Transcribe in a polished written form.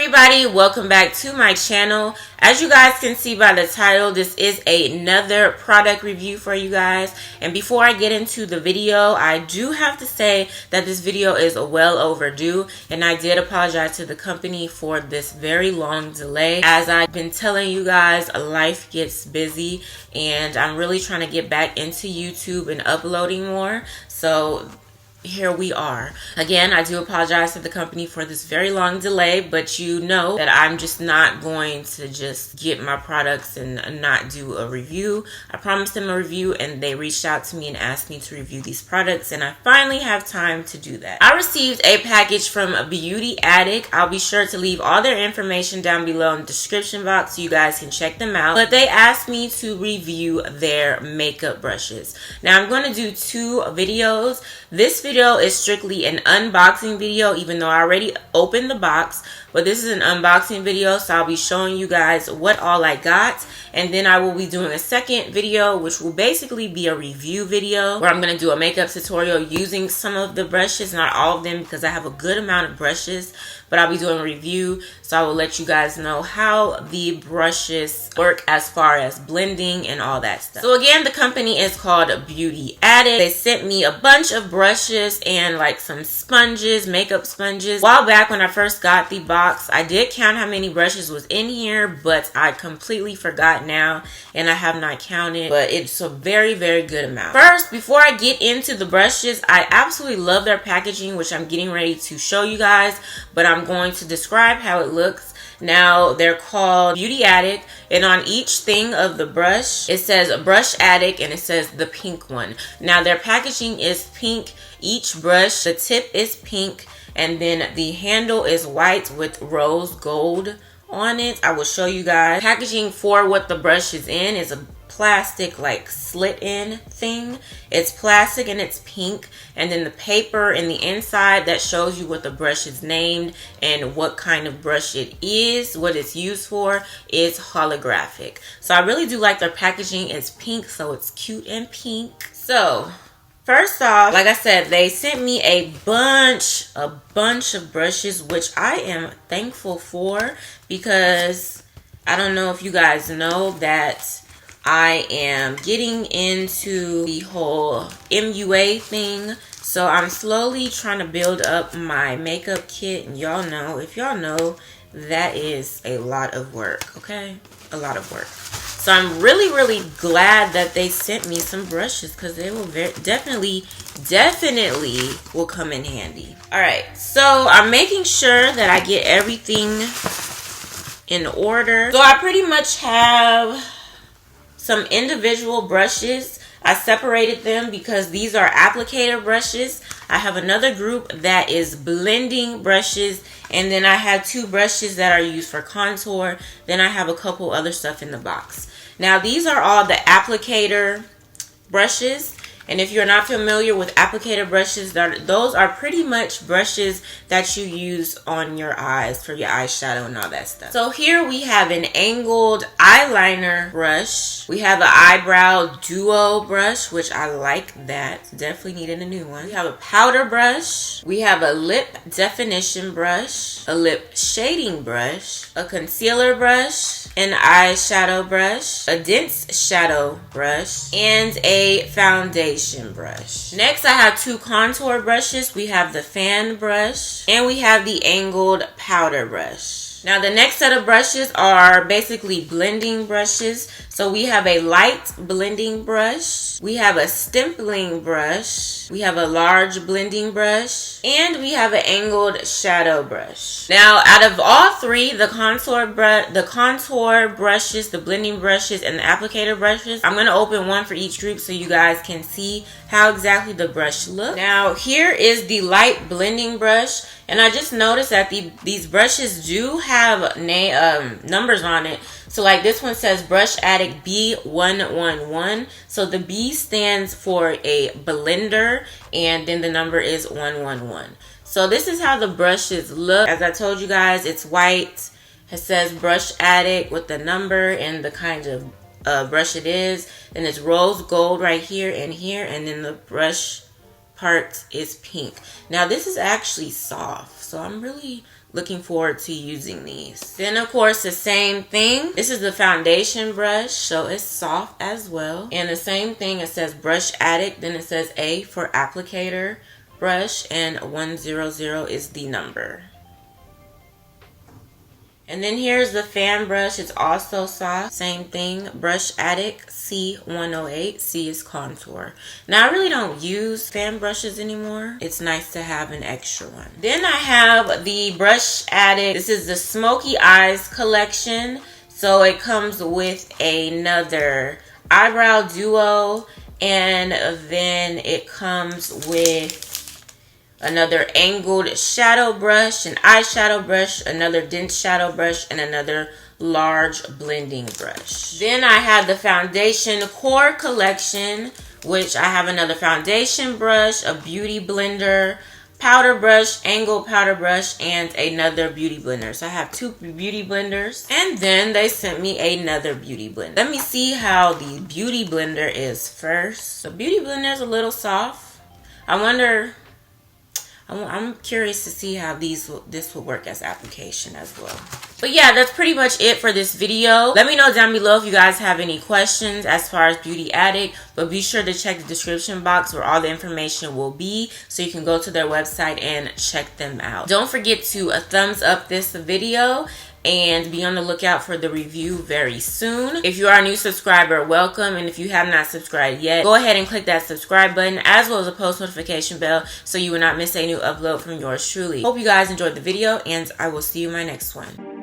everybody, welcome back to my channel. As you guys can see by the title, this is another product review for you guys. And before I get into the video, I do have to say that this video is well overdue, and I did apologize to the company for this very long delay. As I've been telling you guys, life gets busy and I'm really trying to get back into YouTube and uploading more. So here we are. Again, I do apologize to the company for this very long delay, but you know that I'm just not going to just get my products and not do a review. I promised them a review and they reached out to me and asked me to review these products, and I finally have time to do that. I received a package from Beauty Addict. I'll be sure to leave all their information down below in the description box so you guys can check them out. But they asked me to review their makeup brushes. Now I'm going to do two videos. This video is strictly an unboxing video, even though I already opened the box, but this is an unboxing video, so I'll be showing you guys what all I got, and then I will be doing a second video which will basically be a review video where I'm going to do a makeup tutorial using some of the brushes, not all of them because I have a good amount of brushes, but I'll be doing a review, so I will let you guys know how the brushes work as far as blending and all that stuff. So again, the company is called Beauty Addict. They sent me a bunch of brushes and like some sponges, makeup sponges. A while back when I first got the box, I did count how many brushes was in here, but I completely forgot now and I have not counted, but it's a very, very good amount. First, before I get into the brushes, I absolutely love their packaging, which I'm getting ready to show you guys, but I'm going to describe how it looks. Now, they're called Beauty Addict, and on each thing of the brush, it says Brush Addict, and it says the pink one. Now, their packaging is pink. Each brush, the tip is pink, and then the handle is white with rose gold on it. I will show you guys. Packaging for what the brush is in is a plastic like slit in thing. It's plastic and it's pink, and then the paper in the inside that shows you what the brush is named and what kind of brush it is, what it's used for, is holographic. So I really do like their packaging. It's pink, so it's cute and pink. So first off, like I said, they sent me a bunch of brushes, which I am thankful for, because I don't know if you guys know that I am getting into the whole MUA thing. So I'm slowly trying to build up my makeup kit, and y'all know, if y'all know, that is a lot of work, okay? A lot of work. So I'm really glad that they sent me some brushes, because they will definitely will come in handy. Alright, so I'm making sure that I get everything in order. So I pretty much have some individual brushes. I separated them because these are applicator brushes. I have another group that is blending brushes, and then I have two brushes that are used for contour. Then I have a couple other stuff in the box. Now these are all the applicator brushes, and if you're not familiar with applicator brushes, those are pretty much brushes that you use on your eyes for your eyeshadow and all that stuff. So here we have an angled eyeliner brush. We have an eyebrow duo brush, which I like that. Definitely needed a new one. We have a powder brush. We have a lip definition brush, a lip shading brush, a concealer brush, an eyeshadow brush, a dense shadow brush, and a foundation brush. Next, I have two contour brushes. We have the fan brush and we have the angled powder brush. Now the next set of brushes are basically blending brushes. So we have a light blending brush, we have a stippling brush, we have a large blending brush, and we have an angled shadow brush. Now out of all three, the contour brushes, the blending brushes, and the applicator brushes, I'm going to open one for each group so you guys can see how exactly the brush looks. Now here is the light blending brush, and I just noticed that these brushes do have numbers on it. So like this one says Brush Addict B111. So the B stands for a blender, and then the number is 111. So this is how the brushes look. As I told you guys, it's white. It says Brush Addict with the number and the kind of brush it is. Then it's rose gold right here, and then the brush part is pink. Now this is actually soft, so I'm really looking forward to using these. Then of course the same thing. This is the foundation brush, so it's soft as well. And the same thing, it says brush Addict, then it says A for applicator brush, and 100 is the number. And then here's the fan brush. It's also soft. Same thing. Brush Addict C108. C is contour. Now I really don't use fan brushes anymore. It's nice to have an extra one. Then I have the Brush Addict. This is the Smoky Eyes collection. So it comes with another eyebrow duo. And then it comes with another angled shadow brush, an eyeshadow brush, another dense shadow brush, and another large blending brush. Then I have the foundation core collection, which I have another foundation brush, a beauty blender, powder brush, angled powder brush, and another beauty blender. So I have 2 beauty blenders. And then they sent me another beauty blender. Let me see how the beauty blender is first. The beauty blender is a little soft. I'm curious to see how this will work as application as well. But yeah, that's pretty much it for this video. Let me know down below if you guys have any questions as far as Beauty Addict. But be sure to check the description box where all the information will be, so you can go to their website and check them out. Don't forget to thumbs up this video and be on the lookout for the review very soon. If you are a new subscriber, welcome. And if you have not subscribed yet, go ahead and click that subscribe button as well as the post notification bell so you will not miss a new upload from yours truly. Hope you guys enjoyed the video, and I will see you in my next one.